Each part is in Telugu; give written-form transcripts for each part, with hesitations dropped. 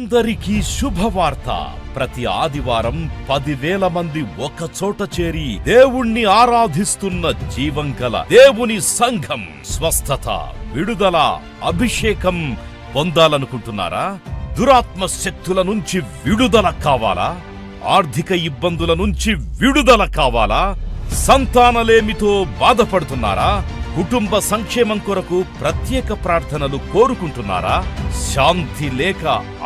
అందరికీ శుభవార్త. ప్రతి ఆదివారం 10,000 మంది ఒక చోట చేరి దేవుణ్ణి ఆరాధిస్తున్న జీవం గల దేవుని సంఘం. స్వస్థత, విడుదల, అభిషేకం పొందాలనుకుంటున్నారా? దురాత్మ శక్తుల నుంచి విడుదల కావాలా? ఆర్థిక ఇబ్బందుల నుంచి విడుదల కావాలా? సంతానలేమితో బాధపడుతున్నారా? కుటుంబ సంక్షేమం కొరకు ప్రత్యేక ప్రార్థనలు కోరుకుంటున్నారా? శాంతి లేక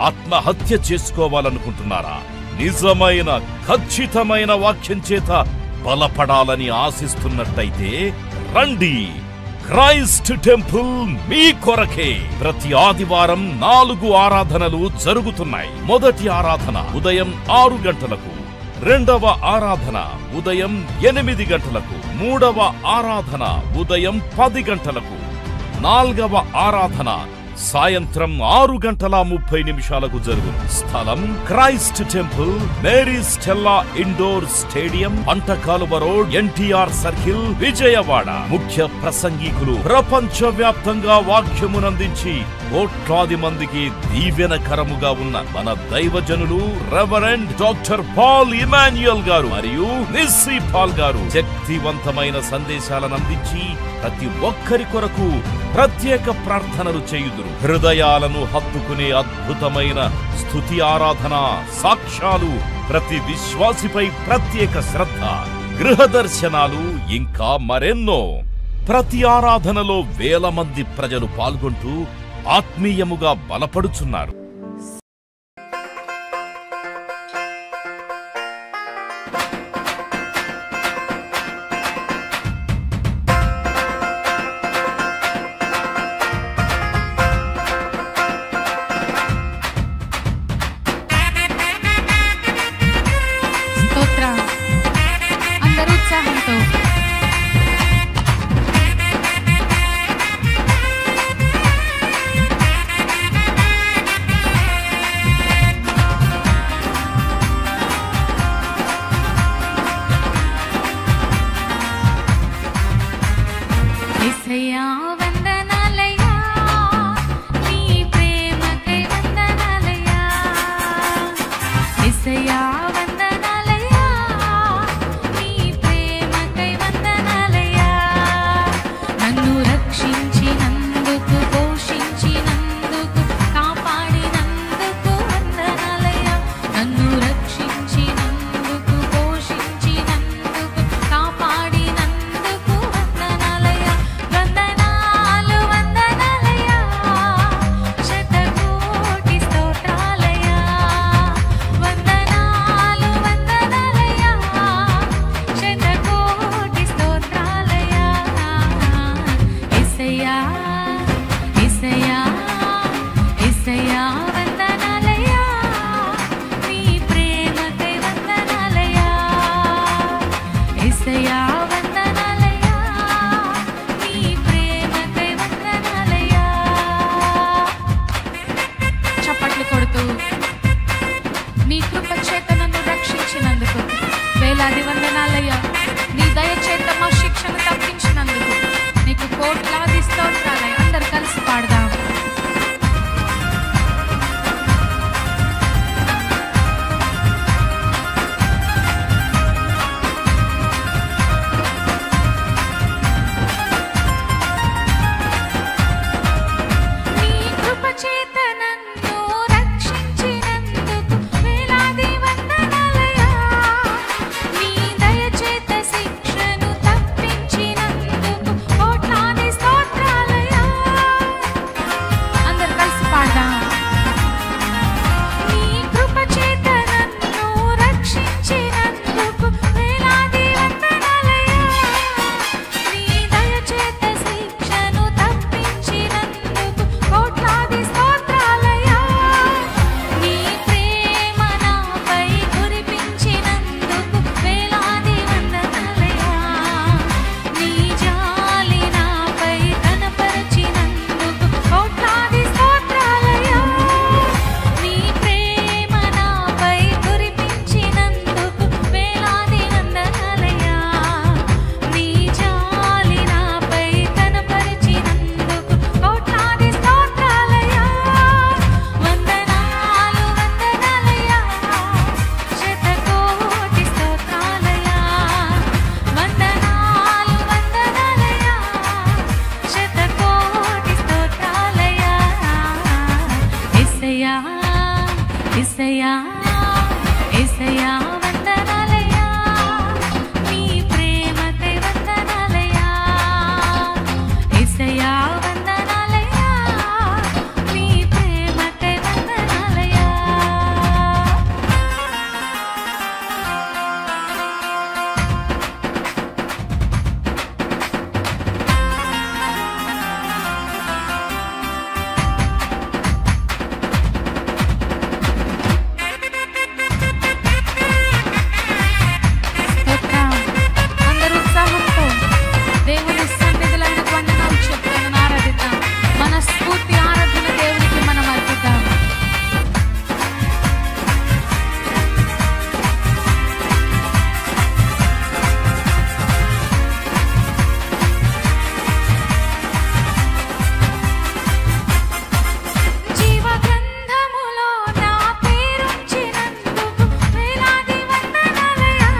ఆత్మహత్య చేసుకోవాలనుకుంటున్నారా? నిజమైన ఖచ్చితమైన వాక్యం చేత బలపడాలని ఆశిస్తున్నట్టయితే రండి. క్రైస్ట్ టెంపుల్ మీ కొరకే. ప్రతి ఆదివారం 4 ఆరాధనలు జరుగుతున్నాయి. మొదటి ఆరాధన ఉదయం 6 గంటలకు, రెండవ ఆరాధన ఉదయం 8 గంటలకు, మూడవ ఆరాధన ఉదయం 10 గంటలకు, నాల్గవ ఆరాధన సాయంత్రం 6:30 జరుగును. స్థలం Christ temple, Mary Stella indoor stadium, Pantakaluva road, NTR circle, Vijayawada. ముఖ్య ప్రసంగికులు ప్రపంచ వ్యాప్తంగా వాక్యమునందించి కోట్లాది మందికి దీవెనకరముగా ఉన్న మన దైవజనులు రెవరెండ్ డాక్టర్ పాల్ ఇమాన్యుయల్ గారు మరియు నిస్సీ పాల్ గారు శక్తివంతమైన సందేశాలను అందించి ప్రతి ఒక్కరి కొరకు ప్రత్యేక ప్రార్థనలు చేయుదురు. హృదయాలను హత్తుకునే అద్భుతమైన స్తుతి ఆరాధన సాక్ష్యాలు, ప్రతి విశ్వాసిపై ప్రత్యేక శ్రద్ధ, గృహ దర్శనాలు, ఇంకా మరెన్నో. ప్రతి ఆరాధనలో 1000 మంది ప్రజలు పాల్గొంటూ ఆత్మీయముగా బలపడుచున్నారు. అందరూ ఉత్సాహంతో యేసయ్యా యేసయ్యా వందనాలయ్యా నీ ప్రేమకై వందనాలయ్యా యేసయ్యా వందనాలయ్యా నీ ప్రేమకై వందనాలయ్యా అందరూ ఉత్సాహంతో దేవుని సన్నిధిలో వందనాలు చెప్తాను ఆరాధిద్దాం మనస్ఫూర్తి ఆరాధన దేవునికి మనం అర్పిద్దాం జీవ గ్రంథములో నా పేరుంచినందుకు వేలాది వందనాలయ్యా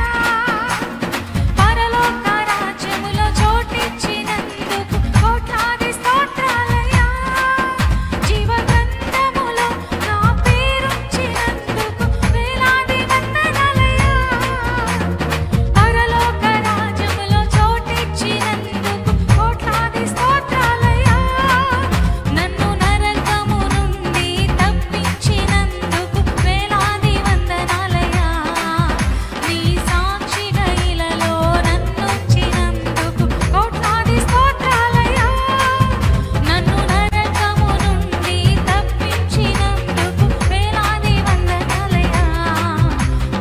పరలోక రాజ్యములో చోటిచ్చినందుకు కోట్లాది స్తోత్రాలయ్యా జీవ గ్రంథములో నా పేరుంచినందుకు వేలాది వందనాలయ్యా పరలోక రాజ్యములో చోటిచ్చినందుకు కోట్లాది స్తోత్రాలయ్యా నన్ను నరకము నుండి తప్పించినందుకు వేలాది వందనాలయ్యా నీ సాక్షిగా ఇలలో నన్నుంచినందుకు కోట్లాది స్తోత్రాలయ్యా నన్ను నరకము నుండి తప్పించినందుకు వేలాది వందనాలయ్యా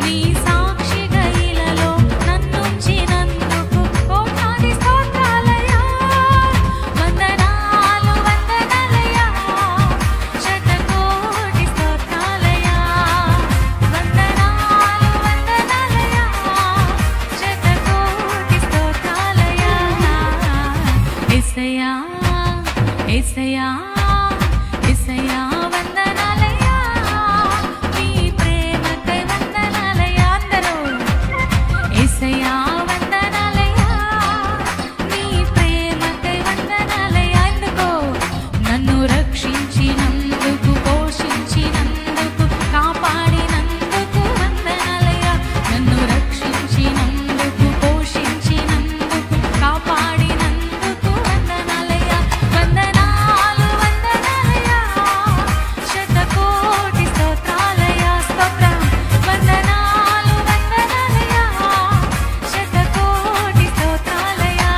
నీ సాక్షిగా ఇలలో నన్నుంచినందుకు కోట్లాది స్తోత్రాలయ్యా వందనాలు వందనాలయ్యా శతకోటి స్తోత్రాలయ్యా వందనాలు వందనాలయ్యా శతకోటి స్తోత్రాలయ్యా యేసయ్యా యేసయ్యా యేసయ్యా వందనాలయ్యా నీ ప్రేమకై వందనాలయ్యా అందరూ యేసయ్యా వందనాలయ్యా నీ ప్రేమకై వందనాలయ్యా ఎందుకో నన్ను రక్షించినందుకు పోషించినందుకు కాపాడినందుకు వందనాలయ్యా నన్ను రక్షించినందుకు పోషించినందుకు కాపాడినందుకు వందనాలయ్యా వందనాలు వందనాలయ్యా శతకోటి స్తోత్రాలయ్యా స్తోత్రం వందనాలు వందనాలయ్యా శతకోటి స్తోత్రాలయ్యా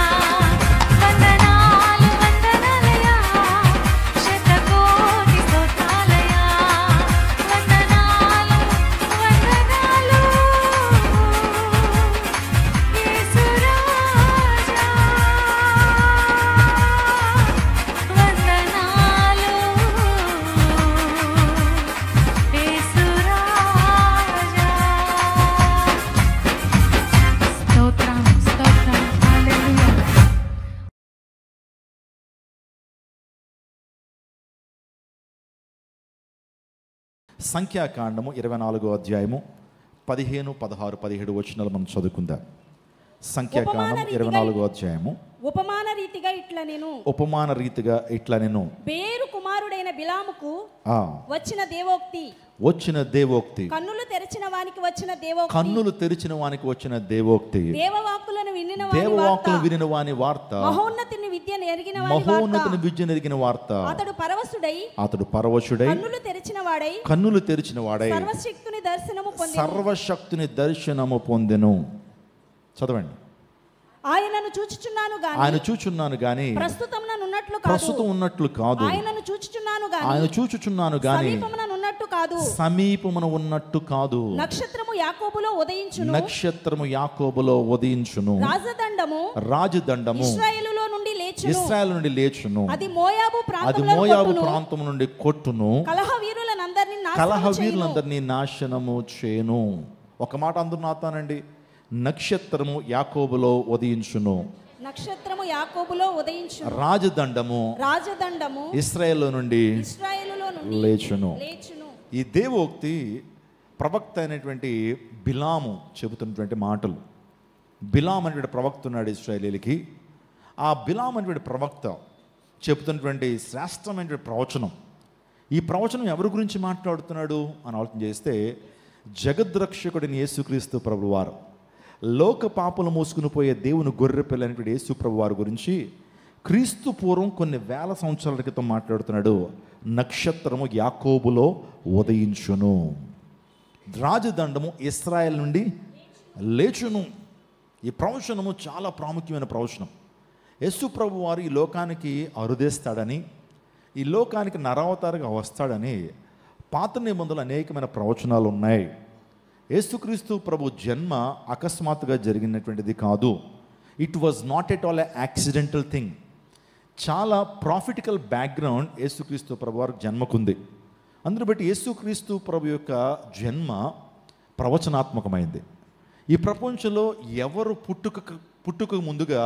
వందనాలు వందనాలయ్యా శతకోటి స్తోత్రాలయ్యా వందనాలు వందనాలు యేసురాజా వందనాలు యేసురాజా స్తోత్రం స్తోత్రం హల్లెలూయా సంఖ్యాకాండము 24వ అధ్యాయము 15, 16, 17 వచనాలు మనం చదువుకుందాం. సంఖ్యాకాండం 24వ అధ్యాయము ఉపమాన రీతిగా ఉపమాన రీతిగా ఇట్లా నేను బేరు కుమారుడైన బిలాముకు ఆ వచ్చిన దేవోక్తి వచ్చిన దేవోక్తి కన్నులు తెరిచిన వానికి వచ్చిన దేవోక్తి కన్నులు తెరిచిన వానికి వచ్చిన దేవోక్తి దేవవాక్కులను దేవవాక్కులు వినిన వాని వార్త మహోన్నతిని విద్యను ఎరిగిన వాని వార్త మహోన్నతిని విద్యను ఎరిగిన వార్త అతడు పరవశుడై కన్నులు తెరిచిన వాడై సర్వశక్తుని దర్శనము పొందెను. చదవండి. ఆయనను చూచుచున్నాను గాని ప్రస్తుతం ఉన్నట్లు కాదు ఆయనను చూచుచున్నాను గాని సమీపమున ఉన్నట్టు కాదు నక్షత్రము యాకోబులో ఉదయించును రాజదండము ఇశ్రాయేలు నుండి లేచును అది మోయాబు ప్రాంతం నుండి కొట్టును కలహ వీరులందరినీ నాశనము చేను. ఒక మాట అందరూ నాతానండి. నక్షత్రము యాకోబులో ఉదయించును రాజదండము ఇశ్రాయేలు నుండి లేచును. ఈ దేవోక్తి ప్రవక్త అయినటువంటి బిలాము చెబుతున్నటువంటి మాటలు. బిలాము అనేటువంటి ప్రవక్త ఉన్నాడు ఇశ్రాయేలీలకి. ఆ బిలాము అనేటువంటి ప్రవక్త చెబుతున్నటువంటి శ్రేష్టమైనటువంటి ప్రవచనం. ఈ ప్రవచనం ఎవరి గురించి మాట్లాడుతున్నాడు అని ఆలోచన చేస్తే, జగద్రక్షకుడిని యేసుక్రీస్తు ప్రభువారు, లోక పాపలు మోసుకుని పోయే దేవుని గొర్రె పిల్లైనటువంటి యేసు ప్రభువారు గురించి క్రీస్తు పూర్వం కొన్ని వేల సంవత్సరాల క్రితం మాట్లాడుతున్నాడు. నక్షత్రము యాకోబులో ఉదయించును, రాజదండము ఇశ్రాయేలు నుండి లేచును. ఈ ప్రవచనము చాలా ప్రాముఖ్యమైన ప్రవచనం. యేసు ప్రభువారు ఈ లోకానికి అరుదేస్తాడని, ఈ లోకానికి నరావతారుగా వస్తాడని పాత నిబంధనలు అనేకమైన ప్రవచనాలు ఉన్నాయి. యేసుక్రీస్తు ప్రభు జన్మ అకస్మాత్తుగా జరిగినటువంటిది కాదు. It was not at all a accidental thing. చాలా ప్రాఫిటికల్ బ్యాక్గ్రౌండ్ యేసుక్రీస్తు ప్రభు వారికి జన్మకుంది. అందును బట్టి యేసుక్రీస్తు ప్రభు యొక్క జన్మ ప్రవచనాత్మకమైంది. ఈ ప్రపంచంలో ఎవరు పుట్టుక ముందుగా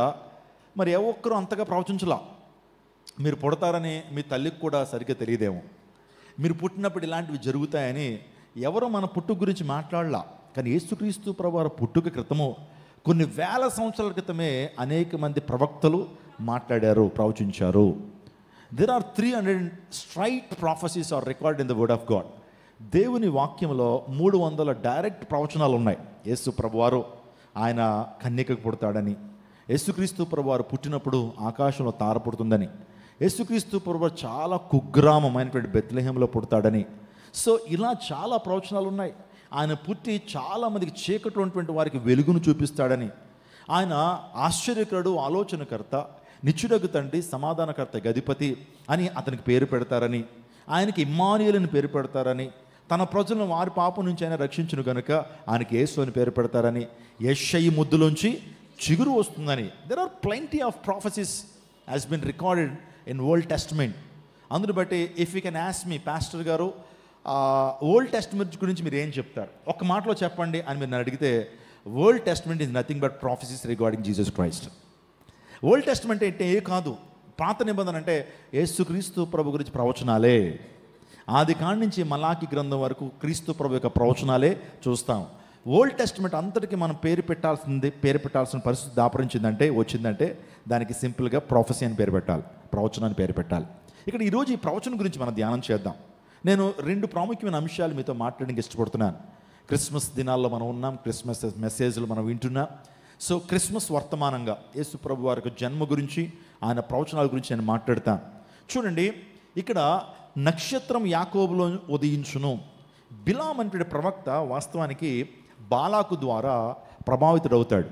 మరి ఏ ఒక్కరు అంతగా ప్రవచించలా. మీరు పుడతారని మీ తల్లికి కూడా సరిగ్గా తెలియదేమో, మీరు పుట్టినప్పుడు ఇలాంటివి జరుగుతాయని ఎవరో మన పుట్టుక గురించి మాట్లాడలా. కానీ యేసుక్రీస్తు ప్రభువారి పుట్టుక క్రితము కొన్ని వేల సంవత్సరాల క్రితమే అనేక మంది ప్రవక్తలు మాట్లాడారు, ప్రవచించారు. There are 300 straight prophecies are recorded in the word of God. దేవుని వాక్యంలో 300 డైరెక్ట్ ప్రవచనాలు ఉన్నాయి. యేసు ప్రభువారు ఆయన కన్యకకు పుడతాడని, యేసుక్రీస్తు ప్రభువారు పుట్టినప్పుడు ఆకాశంలో తార పుడుతుందని, యేసుక్రీస్తు ప్రభువారు చాలా కుగ్రామమైనటువంటి బెత్లెహేంలో పుడతాడని. సో ఇలా చాలా ప్రవచనాలు ఉన్నాయి. ఆయన పుట్టి చాలామందికి చీకట్లో ఉన్నటువంటి వారికి వెలుగును చూపిస్తాడని, ఆయన ఆశ్చర్యకరుడు, ఆలోచనకర్త, నిత్యుడగు తండ్రి, సమాధానకర్త, గధిపతి అని అతనికి పేరు పెడతారని, ఆయనకి ఇమ్మానుయేలుని పేరు పెడతారని, తన ప్రజలను వారి పాపం నుంచి ఆయన రక్షించును కనుక ఆయనకి యేసు అని పేరు పెడతారని, యెషయి ముద్దులోంచి చిగురు వస్తుందని. There are plenty of prophecies has been recorded in Old Testament. అందును బట్టి if you can ask me, pastor గారు ఓల్డ్ టెస్టమెంట్ గురించి మీరు ఏం చెప్తారు, ఒక మాటలో చెప్పండి అని మీరు నన్ను అడిగితే, old testament is nothing but prophecies regarding Jesus Christ. Old testament అంటే ఏ కాదు, పాత నిబంధన అంటే యేసుక్రీస్తు ప్రభు గురించి ప్రవచనాలే. ఆది కాండ నుంచి మలాకి గ్రంథం వరకు క్రీస్తు ప్రభు యొక్క ప్రవచనాలే చూస్తాం. ఓల్డ్ టెస్టమెంట్ అంతటికి మనం పేరు పెట్టాల్సిన పరిస్థితి దాపరించిందంటే, వచ్చిందంటే దానికి సింపుల్గా ప్రొఫెసీ అని పేరు పెట్టాలి, ప్రవచనాన్ని పేరు పెట్టాలి. ఇక్కడ ఈరోజు ఈ ప్రవచనం గురించి మనం ధ్యానం చేద్దాం. నేను 2 ప్రాముఖ్యమైన అంశాలు మీతో మాట్లాడడానికి ఇష్టపడుతున్నాను. క్రిస్మస్ దినాల్లో మనం ఉన్నాం, క్రిస్మస్ మెసేజ్లు మనం వింటున్నాం. సో క్రిస్మస్ వర్తమానంగా యేసు ప్రభు వారి జన్మ గురించి, ఆయన ప్రవచనాల గురించి నేను మాట్లాడతాను. చూడండి, ఇక్కడ నక్షత్రం యాకోబులో ఉదయించును. బిలాం అంటే ప్రవక్త వాస్తవానికి బాలాకు ద్వారా ప్రభావితుడవుతాడు.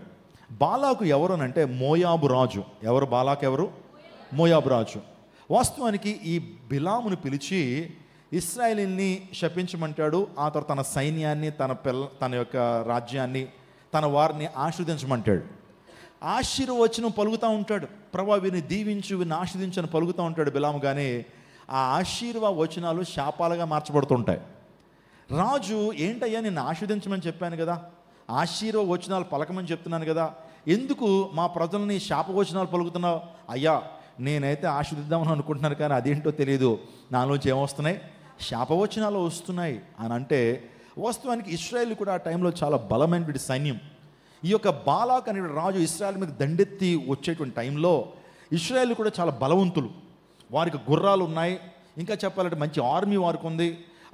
బాలాకు ఎవరు అంటే మోయాబు రాజు. ఎవరు బాలాకు? ఎవరు? మోయాబు రాజు. వాస్తవానికి ఈ బిలామును పిలిచి ఇశ్రాయేలీని శపించమంటాడు. ఆ తర్వాత తన సైన్యాన్ని, తన యొక్క రాజ్యాన్ని, తన వారిని ఆశీర్వదించమంటాడు. ఆశీర్వచనం పలుకుతూ ఉంటాడు. ప్రభా వీరిని దీవించు, వీరిని ఆశీర్వదించని పలుకుతూ ఉంటాడు బిలాము. కానీ ఆ ఆశీర్వచనాలు శాపాలుగా మార్చబడుతుంటాయి. రాజు, ఏంటయ్యా నిన్ను ఆశీర్వదించమని చెప్పాను కదా, ఆశీర్వచనాలు పలకమని చెప్తున్నాను కదా, ఎందుకు మా ప్రజల్ని శాపవచనాలు పలుకుతున్నావు? అయ్యా నేనైతే ఆశీర్వదిద్దామని అనుకుంటున్నాను, కానీ అదేంటో తెలియదు, నాలోంచి ఏమొస్తున్నాయి? శాపవచనాలు వస్తున్నాయి అని అంటే, వాస్తవానికి ఇశ్రాయేల్ కూడా ఆ టైంలో చాలా బలమైనటువంటి సైన్యం. ఈ యొక్క బాలాక్ అనే రాజు ఇశ్రాయేల్ మీద దండెత్తి వచ్చేటువంటి టైంలో ఇశ్రాయేల్ కూడా చాలా బలవంతులు. వారికి గుర్రాలు ఉన్నాయి, ఇంకా చెప్పాలంటే మంచి ఆర్మీ వారికి ఉంది.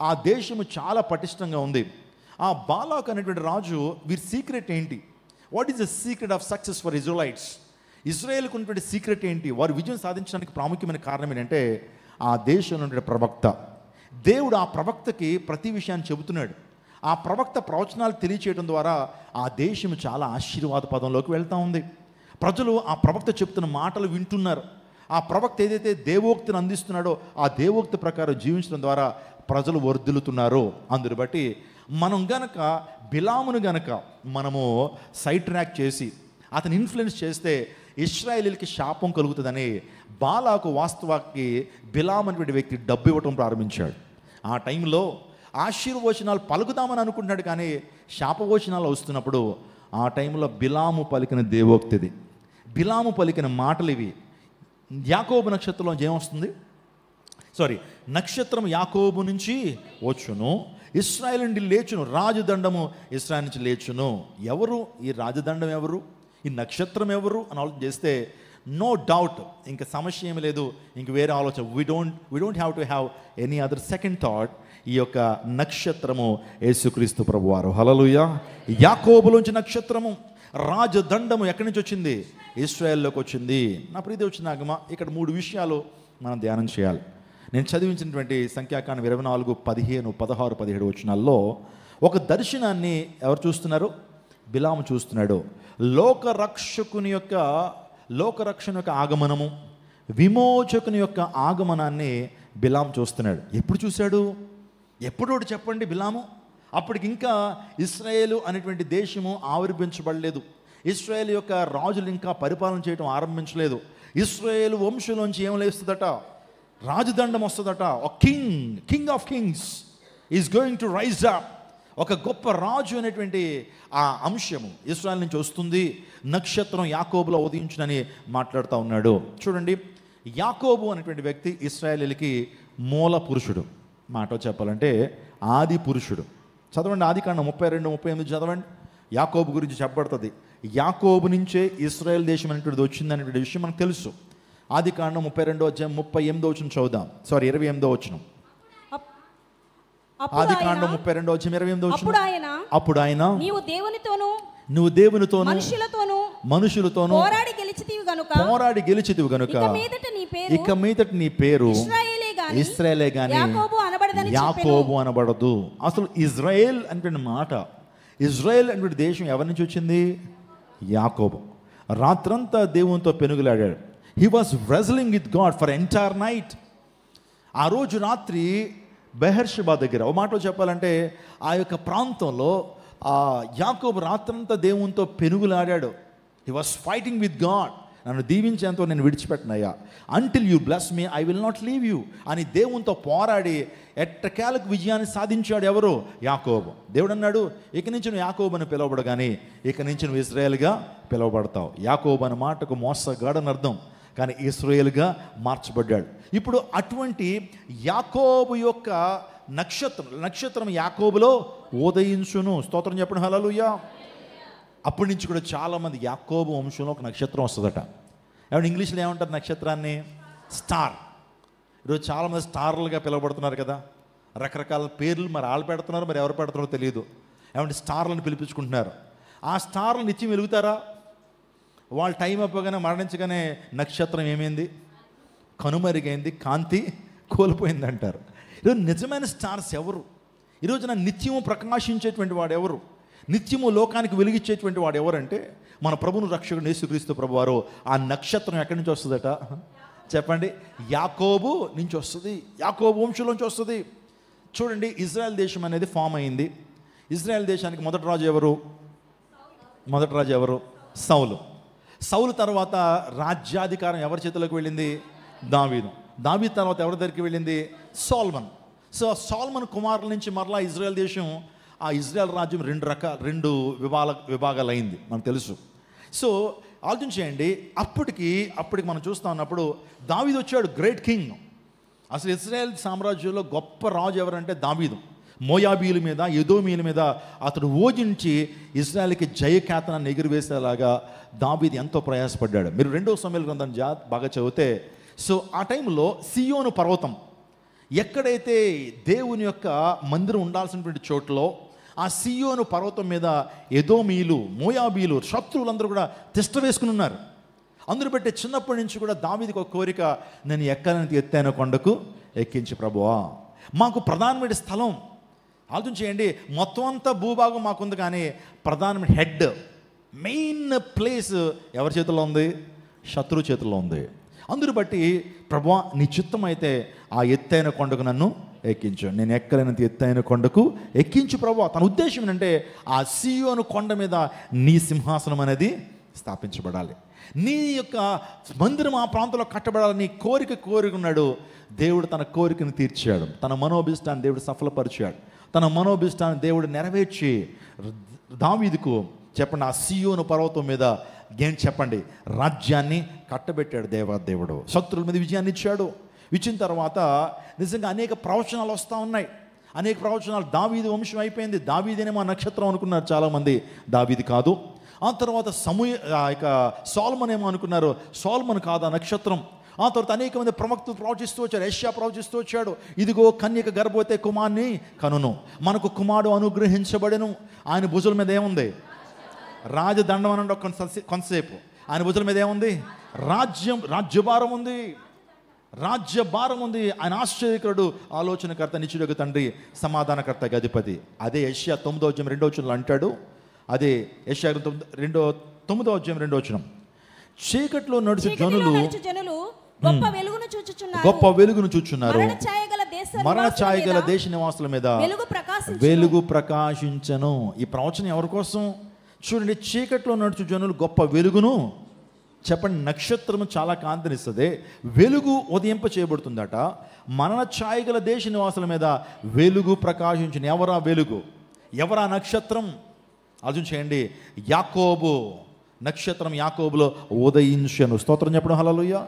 ఆ దేశము చాలా పటిష్టంగా ఉంది. ఆ బాలాక్ అనేటువంటి రాజు, వీరి సీక్రెట్ ఏంటి? What is the secret of success for Israelites? ఇజ్రాయేల్కి ఉన్నటువంటి సీక్రెట్ ఏంటి? వారు విజయం సాధించడానికి ప్రాముఖ్యమైన కారణం ఏంటంటే ఆ దేశంలో ఉన్నటువంటి ప్రవక్త. దేవుడు ఆ ప్రవక్తకి ప్రతి విషయాన్ని చెబుతున్నాడు. ఆ ప్రవక్త ప్రవచనాలు తెలియచేయడం ద్వారా ఆ దేశం చాలా ఆశీర్వాద పదంలోకి వెళ్తూ ఉంది. ప్రజలు ఆ ప్రవక్త చెప్తున్న మాటలు వింటున్నారు. ఆ ప్రవక్త ఏదైతే దేవోక్తిని అందిస్తున్నాడో ఆ దేవోక్తి ప్రకారం జీవించడం ద్వారా ప్రజలు వర్ధిల్లుతున్నారు. అందుని బట్టి మనం గనక బిలామును గనక మనము సైడ్ ట్రాక్ చేసి అతను ఇన్ఫ్లుయెన్స్ చేస్తే ఇశ్రాయేలీలకి శాపం కలుగుతుందని బాలాకు వాస్తవానికి బిలాం అనేటువంటి వ్యక్తి డబ్బు ఇవ్వటం ప్రారంభించాడు. ఆ టైంలో ఆశీర్వచనాలు పలుకుదామని అనుకుంటున్నాడు, కానీ శాపవచనాలు వస్తున్నప్పుడు ఆ టైంలో బిలాము పలికిన దేవోక్తిది, బిలాము పలికిన మాటలు ఇవి. యాకోబు నక్షత్రంలో ఏమొస్తుంది? నక్షత్రం యాకోబు నుంచి వచ్చును, ఇశ్రాయేలు నుండి లేచును, రాజదండము ఇశ్రాయేలు నుంచి లేచును. ఎవరు ఈ రాజదండం? ఎవరు ఈ నక్షత్రం? ఎవరు అని ఆలోచన చేస్తే నో డౌట్, ఇంకా సమస్య ఏమి లేదు, ఇంక వేరే ఆలోచన. We don't have to have any other second thought. ఈ యొక్క నక్షత్రము యేసుక్రీస్తు ప్రభువారు. హల్లెలూయా. యాకోబులోంచి నక్షత్రము, రాజదండము ఎక్కడి నుంచి వచ్చింది? ఇశ్రాయేల్లోకి వచ్చింది. నా ప్రీతి వచ్చినాక ఇక్కడ 3 విషయాలు మనం ధ్యానం చేయాలి. నేను చదివించినటువంటి సంఖ్యాకాండం 24, 15, 16, 17 వచనాల్లో ఒక దర్శనాన్ని ఎవరు చూస్తున్నారు? బిలాము చూస్తున్నాడు. లోకరక్షణ యొక్క ఆగమనము, విమోచకుని యొక్క ఆగమనాన్ని బిలాము చూస్తున్నాడు. ఎప్పుడు చూశాడు? ఎప్పుడోడు చెప్పండి బిలాము? అప్పటికి ఇంకా ఇశ్రాయేలు అనేటువంటి దేశము ఆవిర్భించబడలేదు. ఇశ్రాయేల్ యొక్క రాజులు ఇంకా పరిపాలన చేయడం ఆరంభించలేదు. ఇశ్రాయేలు వంశంలోంచి ఏం లేస్తుందట? రాజదండం వస్తుందట. King of kings is going to rise up. ఒక గొప్ప రాజు అనేటువంటి ఆ అంశము ఇశ్రాయేల్ నుంచి వస్తుంది. నక్షత్రం యాకోబులో ఉదయించునని మాట్లాడుతూ ఉన్నాడు. చూడండి, యాకోబు అనేటువంటి వ్యక్తి ఇశ్రాయేలీలకి మూల పురుషుడు. మాట చెప్పాలంటే ఆది పురుషుడు. చదవండి ఆదికాండం 32, 38 చదవండి. యాకోబు గురించి చెప్పబడుతుంది. యాకోబు నుంచే ఇశ్రాయేల్ దేశం అనేటువంటిది వచ్చింది అనేటువంటి విషయం మనకు తెలుసు. ఆదికాండం 32వ అధ్యాయం 38వ వచనం చదువుదాం. 28వ వచనం. ఆదికాండం 32వ అధ్యాయం 28వ వచనం. అప్పుడు ఆయన నువ్వు దేవునితోను మనుషులతోను పోరాడి గెలిచితివి గనుక ఇక మీదట నీ పేరు ఇశ్రాయేలే గాని యాకోబు అనబడదు. అసలు ఇజ్రాయేల్ అంటే మాట, ఇజ్రాయేల్ అంటే దేశం ఎవరి నుంచి వచ్చింది? యాకోబు. రాత్రంతా దేవునితో పెనుగులాడాడు. He was wrestling with God for entire night. ఆ రోజు రాత్రి బెహర్షెబా దగ్గర, ఓ మాటలో చెప్పాలంటే ఆ యొక్క ప్రాంతంలో యాకోబు రాత్రంతా దేవునితో పెనుగులాడాడు. He was fighting with God. నన్ను దీవించేంతో నేను విడిచిపెట్టినయ్యా, until you bless me I will not leave you అని దేవునితో పోరాడి ఎట్టకేలకు విజయాన్ని సాధించాడు. ఎవరు? యాకోబు. దేవుడు అన్నాడు, ఇక నుంచి నువ్వు యాకోబు అని పిలువబడు కానీ ఇక నుంచి నువ్వు ఇశ్రాయేల్గా పిలువబడతావు. యాకోబు అన్న మాటకు మోసగాడని అర్థం, కానీ ఇశ్రాయేల్గా మార్చబడ్డాడు. ఇప్పుడు అటువంటి యాకోబు యొక్క నక్షత్రం యాకోబులో ఉదయించును. స్తోత్రం చెప్పండి హల్లెలూయా. అప్పటి నుంచి కూడా చాలామంది యాకోబు వంశంలో ఒక నక్షత్రం వస్తుందట. ఏమంటే ఇంగ్లీష్లో ఏమంటారు నక్షత్రాన్ని? స్టార్. ఈరోజు చాలామంది స్టార్లుగా పిలువబడుతున్నారు కదా, రకరకాల పేర్లు మరి వాళ్ళు పెడుతున్నారు, మరి ఎవరు పెడుతున్నారో తెలియదు. ఏమంటే స్టార్లను పిలిపించుకుంటున్నారు. ఆ స్టార్లు నిత్యం వెలుగుతారా? వాళ్ళ టైం అయిపోగానే మరణించగానే నక్షత్రం ఏమైంది? కనుమరుగైంది, కాంతి కోల్పోయింది అంటారు. ఈరోజు నిజమైన స్టార్స్ ఎవరు? ఈరోజు నా నిత్యము ప్రకాశించేటువంటి వాడు ఎవరు? నిత్యము లోకానికి వెలిగించేటువంటి వాడు ఎవరంటే మన ప్రభువును రక్షకుడు యేసుక్రీస్తు ప్రభువారు. ఆ నక్షత్రం ఎక్కడి నుంచి వస్తుందట చెప్పండి? యాకోబు నుంచి వస్తుంది, యాకోబు వంశంలోంచి వస్తుంది. చూడండి, ఇజ్రాయెల్ దేశం అనేది ఫామ్ అయింది. ఇజ్రాయెల్ దేశానికి మొదటి రాజు ఎవరు? సౌలు తర్వాత రాజ్యాధికారం ఎవరి చేతిలోకి వెళ్ళింది? దావీదు తర్వాత ఎవరి దగ్గరికి వెళ్ళింది? సోల్మన్. సో సోల్మన్ కుమారుల నుంచి మరలా ఇజ్రాయెల్ దేశం, ఆ ఇజ్రాయెల్ రాజ్యం రెండు విభాగాలు అయింది మనకు తెలుసు. సో ఆలోచించేయండి, అప్పటికి మనం చూస్తూ ఉన్నప్పుడు దావీదు వచ్చాడు, గ్రేట్ కింగ్. అసలు ఇజ్రాయెల్ సామ్రాజ్యంలో గొప్ప రాజు ఎవరంటే దావీదు. మోయాబీల మీద, ఎదోమీల మీద అతడు ఓజించి ఇజ్రాయెల్కి జయఖ్యాతనాన్ని ఎగురవేసేలాగా దావీదు ఎంతో ప్రయాసపడ్డాడు. మీరు 2వ సమూయేలు గ్రంథం బాగా చదివితే, సో ఆ టైంలో సియోను పర్వతం, ఎక్కడైతే దేవుని యొక్క మందిరం ఉండాల్సినటువంటి చోట్లలో, ఆ సియోను పర్వతం మీద ఎదోమీలు, మోయాబీలు, శత్రువులందరూ కూడా తిష్ట వేసుకుని ఉన్నారు. అందరూ బట్టి చిన్నప్పటి నుంచి కూడా దావీదుకు ఒక కోరిక, నేను ఎక్కడానికి ఎత్తైన కొండకు ఎక్కించి ప్రభువా, మాకు ప్రధానమైన స్థలం. ఆలోచన చేయండి, మొత్తం అంతా భూభాగం మాకుంది, కానీ ప్రధానమైన హెడ్, మెయిన్ ప్లేస్ ఎవరి చేతుల్లో ఉంది? శత్రువు చేతుల్లో ఉంది. అందరూ బట్టి ప్రభువా నీ చిత్తం అయితే ఆ ఎత్తైన కొండకు నన్ను ఎక్కించు, నేను ఎక్కలేనంత ఎత్తైన కొండకు ఎక్కించు ప్రభువా. తన ఉద్దేశం ఏంటంటే ఆ సియోను కొండ మీద నీ సింహాసనం అనేది స్థాపించబడాలి, నీ యొక్క మందిరం ఆ ప్రాంతంలో కట్టబడాలి. నీ కోరిక ఉన్నాడు. దేవుడు తన కోరికను తీర్చాడు, తన మనోభిష్టాన్ని దేవుడు సఫలపరిచాడు. తన మనోభిష్టాన్ని దేవుడు నెరవేర్చి దావీదుకు చెప్పండి ఆ సియోను పర్వతం మీద ఏం చెప్పండి రాజ్యాన్ని కట్టబెట్టాడు. దేవుడు శత్రువుల మీద విజయాన్ని ఇచ్చాడు. ఇచ్చిన తర్వాత నిజంగా అనేక ప్రవచనాలు వస్తూ ఉన్నాయి. అనేక ప్రవచనాలు, దావీదు వంశం అయిపోయింది, దావీదేనే మా నక్షత్రం అనుకున్నారు చాలామంది. దావీదు కాదు. ఆ తర్వాత సోలమన్ ఏమో అనుకున్నారు, సోలమన్ కాదు ఆ నక్షత్రం. ఆ తర్వాత అనేక మంది ప్రవక్తలు ప్రవచిస్తూ వచ్చారు, యెషయా ప్రవచిస్తూ వచ్చాడు, ఇదిగో కన్యక గర్భవతి కుమారుని కనును, మనకు కుమారుడు అనుగ్రహించబడెను, ఆయన భుజాల మీద ఏముంది? రాజదండం అనండి కొంతసేపు. ఆయన భుజాల మీద ఏముంది? రాజ్యభారం ఉంది, రాజ్యభారం ఉంది. ఆయన ఆశ్చర్యకరుడు, ఆలోచనకర్త, నిత్యుడగు తండ్రి, సమాధానకర్త, అధిపతి. అదే యెషయా 9:2 అంటాడు. అదే యెషయా 9:2 చీకట్లో నడుచు జనులు గొప్ప వెలుగును చూచున్నారు, మరణ ఛాయ గల దేశ నివాసుల మీద వెలుగు ప్రకాశించను. ఈ ప్రవచనం ఎవరి కోసం? చూడండి, చీకట్లో నడుచు జనులు గొప్ప వెలుగును, చెప్పండి, నక్షత్రము చాలా కాంతినిస్తుంది, వెలుగు ఉదయింప చేయబడుతుందట. మరణ ఛాయ గల దేశ నివాసుల మీద వెలుగు ప్రకాశించను. ఎవరా వెలుగు? ఎవరా నక్షత్రం? ఆలోచన చేయండి. యాకోబు నక్షత్రం యాకోబులో ఉదయించను. స్తోత్రం చెప్పడం హల్లెలూయా.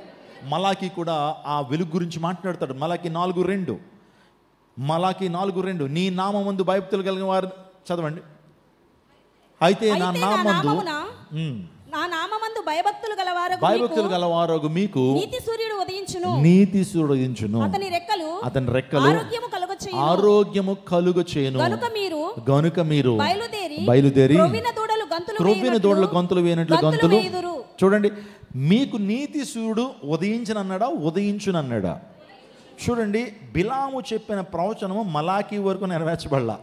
మలాకి కూడా ఆ వెలుగు గురించి మాట్లాడతాడు. మలాకి 4:2 నీ నామమందు భయభక్తులు కలిగిన వారు, చదవండి, అయితే నా నామమందు భయభక్తులు గలవారు మీకు నీతి సూర్యుడు ఉదయించును, అతని రెక్కలు ఆరోగ్యము కలుగచేయును. గనుక మీరు బయలుదేరి క్రొవ్విన దూడలు గంతులు వేయనట్లు గంతులు. చూడండి, మీకు నీతి సూర్యుడు ఉదయించునన్నాడా? చూడండి, బిలాము చెప్పిన ప్రవచనము మలాకి వరకు నెరవేర్చబడలా,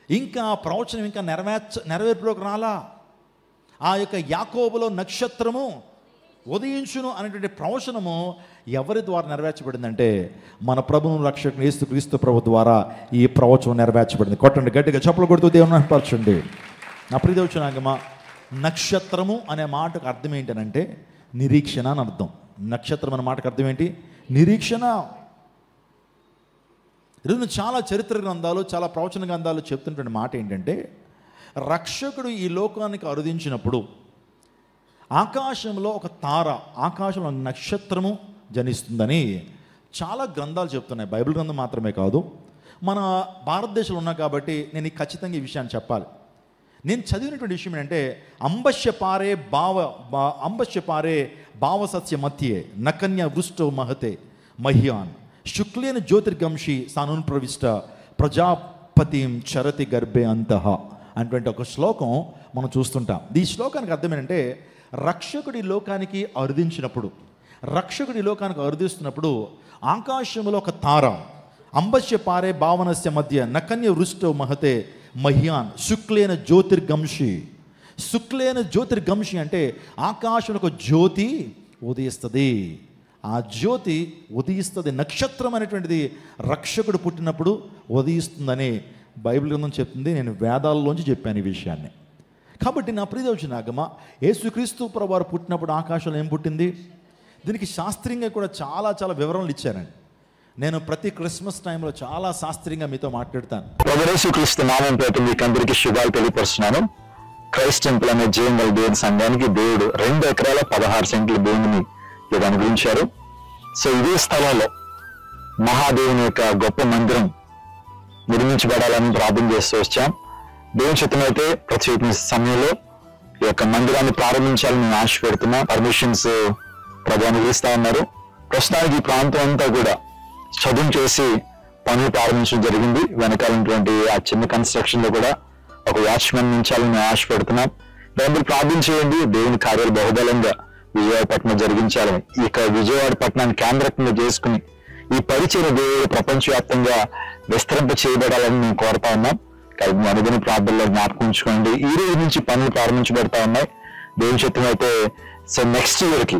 ఇంకా ఆ ప్రవచనం ఇంకా నెరవేర్పులోకి రాలా. ఆ యొక్క యాకోబులో నక్షత్రము ఉదయించును అనేటువంటి ప్రవచనము ఎవరి ద్వారా నెరవేర్చబడిందంటే మన ప్రభువును రక్షకుని యేసుక్రీస్తు ప్రభు ద్వారా ఈ ప్రవచనం నెరవేర్చబడింది. కొట్టండి గట్టిగా, చప్పలు కొడుతూ దేవుని పరచండి. నా ప్రియదేవుచున్నాగమా, నక్షత్రము అనే మాటకు అర్థం ఏంటనంటే నిరీక్షణ అని అర్థం. నక్షత్రం అనే మాటకు అర్థం ఏంటి? నిరీక్షణ. ఈరోజు చాలా చరిత్ర గ్రంథాలు, చాలా ప్రవచన గ్రంథాలు చెప్తున్నటువంటి మాట ఏంటంటే, రక్షకుడు ఈ లోకానికి అరుదించినప్పుడు ఆకాశంలో ఒక తార, ఆకాశంలో నక్షత్రము జనిస్తుందని చాలా గ్రంథాలు చెప్తున్నాయి. బైబిల్ గ్రంథం మాత్రమే కాదు, మన భారతదేశంలో ఉన్నా కాబట్టి నేను ఖచ్చితంగా ఈ విషయాన్ని చెప్పాలి. నేను చదివినటువంటి విషయం ఏంటంటే, అంబశ్య పారే భావసస్య మధ్యే నకన్య వృష్టో మహతే మహ్యాన్ శుక్లేన జ్యోతిర్గంషి సానున్ ప్రవిష్ట ప్రజాపతిం చరతి గర్భే అంతః అటువంటి ఒక శ్లోకం మనం చూస్తుంటాం. ఈ శ్లోకానికి అర్థం ఏంటంటే, రక్షకుడి లోకానికి అరుదిస్తున్నప్పుడు ఆకాశంలో ఒక తార, అంబశ్య పారే భావనస్య మధ్య నకన్య వృష్టో మహతే మహ్యాన్ శుక్లేన జ్యోతిర్గంషి అంటే ఆకాశంలో ఒక జ్యోతి ఉదయిస్తుంది. ఆ జ్యోతి ఉదయిస్తుంది. నక్షత్రం అనేటువంటిది రక్షకుడు పుట్టినప్పుడు ఉదయిస్తుందని బైబిల్ గ్రంథం చెప్తుంది. నేను వేదాల్లోంచి చెప్పాను ఈ విషయాన్ని. కాబట్టి నా ప్రియదర్శనాగమ, యేసుక్రీస్తు ప్రభువారు పుట్టినప్పుడు ఆకాశంలో ఏం పుట్టింది? దీనికి శాస్త్రీయంగా కూడా చాలా చాలా వివరణలు ఇచ్చారండి. నేను ప్రతి క్రిస్మస్ టైంలో చాలా శాస్త్రీయంగా మీతో మాట్లాడతాను. యేసుక్రీస్తు నామం పేట మీకు అందరికీ శుభాలు తెలియపరుస్తున్నాను. క్రైస్ట్ టెంపుల్ అనే జీవంగల దేవుని సంఘానికి దేవుడు 2 ఎకరాల 16 సెంట్ల భూమిని అనుగ్రహించారు. సో ఇదే స్థలంలో మహాదేవుని యొక్క గొప్ప మందిరం నిర్మించబడాలని ప్రార్థన చేస్తూ వచ్చాం. దేవుని చిత్తమైతే ప్రతి సమయంలో ఈ యొక్క మందిరాన్ని ప్రారంభించాలని నేను ఆశ పెడుతున్నా. పర్మిషన్స్ ప్రధాని ఇస్తా ఉన్నారు. ప్రస్తుతానికి ఈ ప్రాంతం అంతా కూడా చదువు చేసి పనులు ప్రారంభించడం జరిగింది. వెనకాలటువంటి ఆ చిన్న కన్స్ట్రక్షన్ లో కూడా ఒక వాచ్మెన్ ఉంచాలని నేను ఆశ పెడుతున్నాం. దాన్ని ప్రార్థన చేయండి. దేవుని కార్యాలు బహుబలంగా విజయవాడ పట్టణం జరిగించాలని, ఇక విజయవాడ పట్టణాన్ని కేంద్రంగా చేసుకుని ఈ పరిచయ దేవుడు ప్రపంచవ్యాప్తంగా విస్తరింప చేయబడాలని మేము కోరుతా ఉన్నాం. కాబట్టి అనుదిన ప్రార్థనలో జ్ఞాపకం ఉంచుకోండి. ఈ రోజు నుంచి పనులు ప్రారంభించబడతా ఉన్నాయి. దేవుని చిత్తం అయితే సో నెక్స్ట్ ఇయర్ కి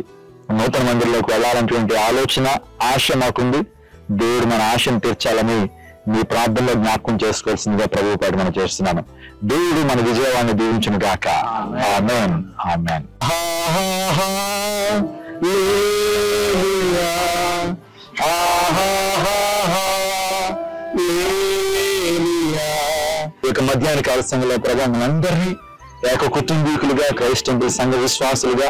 నూతన మందిరంలోకి వెళ్ళాలనేటువంటి ఆలోచన, ఆశ మాకుంది. దేవుడు మన ఆశను తీర్చాలని మీ ప్రార్థనలో జ్ఞాపకం చేసుకోవాల్సిందిగా ప్రభువు పాటు మనం చేస్తున్నాను. దేవుడు మన విజయవాడిని దీవించును గాక. ఆమేన్, ఆమేన్. ఇక మధ్యాహ్న కాల సంఘంలో ప్రభావం మనందరినీ ఏక కుటుంబీకులుగా క్రైస్ట్ టెంపుల్ సంఘ విశ్వాసులుగా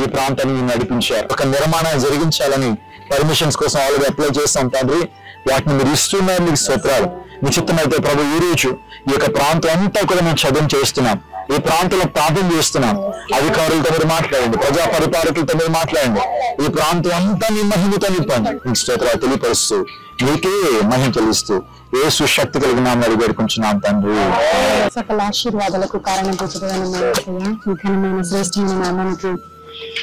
ఈ ప్రాంతాన్ని నడిపించారు. ఒక నిర్మాణం జరిగించాలని పర్మిషన్స్ కోసం ఆల్రెడీ అప్లై చేస్తాం తండ్రి. వాటిని మీరు ఇస్తున్నారు, మీకు స్తోత్రాలు. మీ చిత్తమైతే ప్రభు ఈ రోజు ఈ యొక్క ప్రాంతం అంతా కూడా మేము చదువు చేస్తున్నాం. ఈ ప్రాంతంలో ప్రార్థన చేస్తున్నాను. అధికారులతో మీరు మాట్లాడండి, ప్రజా పరిపాలకులతో మీరు మాట్లాడండి. ఈ ప్రాంతం అంతా మీ మహిమతో నింపండి. మీకు స్తోత్రాలు తెలియపరుస్తూ మీకే మహిమ చెల్లిస్తూ యేసు శక్తి కలిగిన నామములో అడిగి వేడుకుంటున్నాం తండ్రి. సకల ఆశీర్వాదాలకు కారణభూతుడైన ఘనమైన శ్రేష్టమైన నామానికి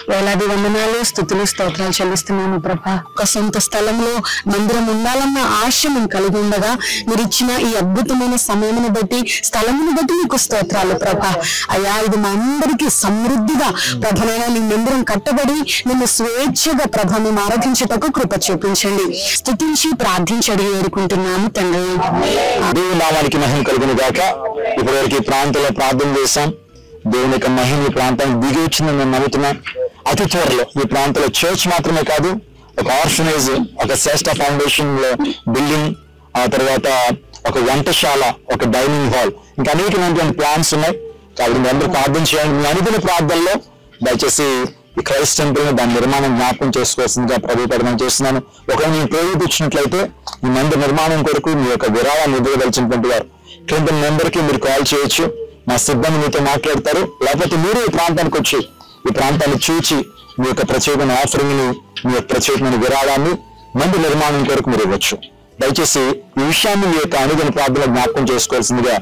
వేలాది వందనాలు, స్తుతులు, స్తోత్రాలు చెల్లిస్తున్నాను ప్రభా. ఒక సొంత స్థలంలో మందిరం ఉండాలన్న ఆశ మేము కలిగి ఉండగా మీరు ఇచ్చిన ఈ అద్భుతమైన సమయమును బట్టి, స్థలమును బట్టి మీకు స్తోత్రాలు ప్రభా. అయ్యా, ఇది మా అందరికీ సమృద్ధిగా ప్రభనైనా నీ మందిరం కట్టబడి నిన్ను స్వేచ్ఛగా ప్రభ మేము ఆరాధించుటకు కృప చూపించండి. స్తుతించి ప్రార్థించడి వేడుకుంటున్నాము తండ్రి. దేవుని నామానికి మహిమ కలుగును గాక. ఇప్పటివరకు ఈ ప్రాంతంలో ప్రార్థన చేశాం. దేవుని యొక్క మహిమ ఈ ప్రాంతానికి దిగి వచ్చిందని నేను నమ్ముతున్నాను. అతి త్వరలో ఈ ప్రాంతంలో చర్చ్ మాత్రమే కాదు, ఒక ఆర్ఫనైజ్, ఒక శ్రేష్ఠ ఫౌండేషన్ లో బిల్డింగ్, ఆ తర్వాత ఒక వంటశాల, ఒక డైనింగ్ హాల్, ఇంకా అనేకమైనటువంటి ప్లాన్స్ ఉన్నాయి. కాబట్టి మీరు అందరూ ప్రార్థన చేయండి. మీ అనుకున్న ప్రార్థనలో దయచేసి ఈ క్రైస్ట్ టెంపుల్ దాని నిర్మాణం జ్ఞాపకం చేసుకోవాల్సిందిగా ప్రభుత్వం చేస్తున్నాను. ఒకవేళ మీరు ప్రేరేపించినట్లయితే ఈ మందిర నిర్మాణం కొరకు మీ యొక్క విరాళాన్ని ఇవ్వదలిచినటువంటి వారు కింద మెంబర్కి మీరు కాల్ చేయొచ్చు. మా సిబ్బంది మీతో మాట్లాడతారు. లేకపోతే మీరు ఈ ప్రాంతానికి వచ్చి ఈ ప్రాంతాన్ని చూచి మీ యొక్క ప్రత్యేకమైన ఆఫరింగ్ ని, మీ యొక్క ప్రత్యేకమైన విరాళాన్ని మందిర నిర్మాణం కొరకు మీరు ఇవ్వచ్చు. దయచేసి ఈ విషయాన్ని మీ యొక్క అనుదిన ప్రార్థన జ్ఞాపకం చేసుకోవాల్సిందిగా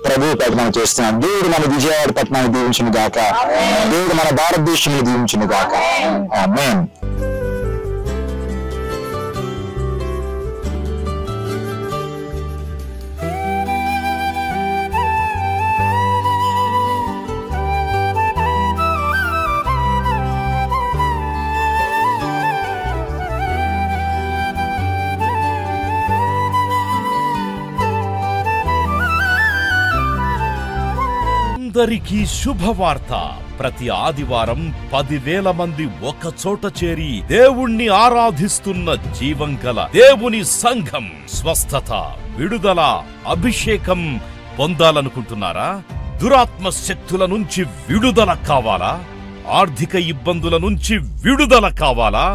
ప్రభువు ప్రకటన చేస్తున్నాను. దేవుడు మన విజయవాడ పట్టణాన్ని దీవించును గాక. దేవుడు మన భారతదేశాన్ని దీవించును గాక. ఆమేన్. అందరికీ శుభవార్త. ప్రతి ఆదివారం 10,000 మంది ఒక చోట చేరి దేవుణ్ణి ఆరాధిస్తున్న జీవం గల దేవుని సంఘం. స్వస్థత, విడుదల, అభిషేకం పొందాలనుకుంటున్నారా? దురాత్మ శక్తుల నుంచి విడుదల కావాలా? ఆర్థిక ఇబ్బందుల నుంచి విడుదల కావాలా?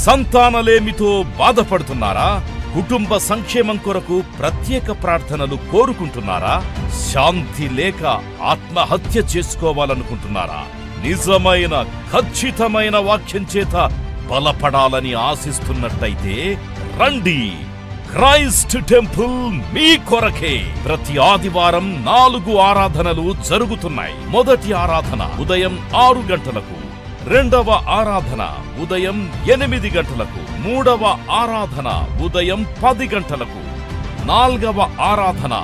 సంతానలేమితో బాధపడుతున్నారా? కుటుంబ సంక్షేమం కొరకు ప్రత్యేక ప్రార్థనలు కోరుకుంటున్నారా? శాంతి లేక ఆత్మహత్య చేసుకోవాలనుకుంటున్నారా? నిజమైన ఖచ్చితమైన వాక్యం చేత బలపడాలని ఆశిస్తున్నట్టయితే రండి. క్రైస్ట్ టెంపుల్ మీ కొరకే. ప్రతి ఆదివారం 4 ఆరాధనలు జరుగుతున్నాయి. మొదటి ఆరాధన ఉదయం 6 గంటలకు, రెండవ ఆరాధన ఉదయం 8 గంటలకు, మూడవ ఆరాధన ఉదయం 10 గంటలకు, నాల్గవ ఆరాధన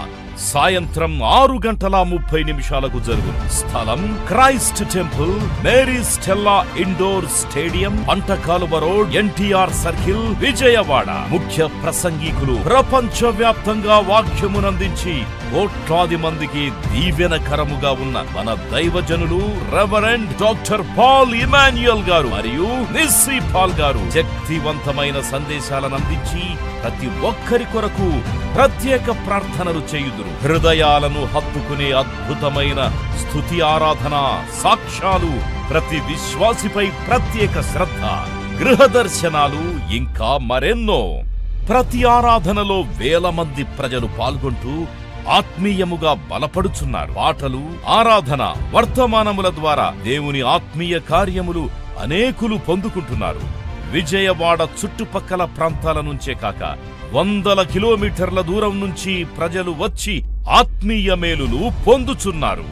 సాయంత్రం 6:30 జరుగును. స్థలం Christ temple, Mary Stella indoor stadium, Pantakaluva road, NTR circle, Vijayawada. ముఖ్య ప్రసంగికులు ప్రపంచ వ్యాప్తంగా వాక్యమునందించి కోట్లాది మందికి దీవెనకరముగా ఉన్న మన దైవజనులు రెవరెండ్ డాక్టర్ పాల్ ఇమాన్యుయల్ గారు మరియు నిస్సీ పాల్ గారు శక్తివంతమైన సందేశాలను అందించి ప్రతి ఒక్కరి కొరకు ప్రత్యేక ప్రార్థనలు చేయుదురు. హృదయాలను హత్తుకునే అద్భుతమైన స్తుతి ఆరాధన సాక్ష్యాలు, ప్రతి విశ్వాసిపై ప్రత్యేక శ్రద్ధ, గృహ దర్శనాలు, ఇంకా మరెన్నో. ప్రతి ఆరాధనలో 1000 మంది ప్రజలు పాల్గొంటూ ఆత్మీయముగా బలపడుచున్నారు. పాటలు, ఆరాధన, వర్తమానముల ద్వారా దేవుని ఆత్మీయ కార్యములు అనేకులు పొందుకుంటున్నారు. విజయవాడ చుట్టుపక్కల ప్రాంతాల నుంచే కాక 100 కిలోమీటర్ల దూరం నుంచి ప్రజలు వచ్చి ఆత్మీయ మేలులు పొందుచున్నారు.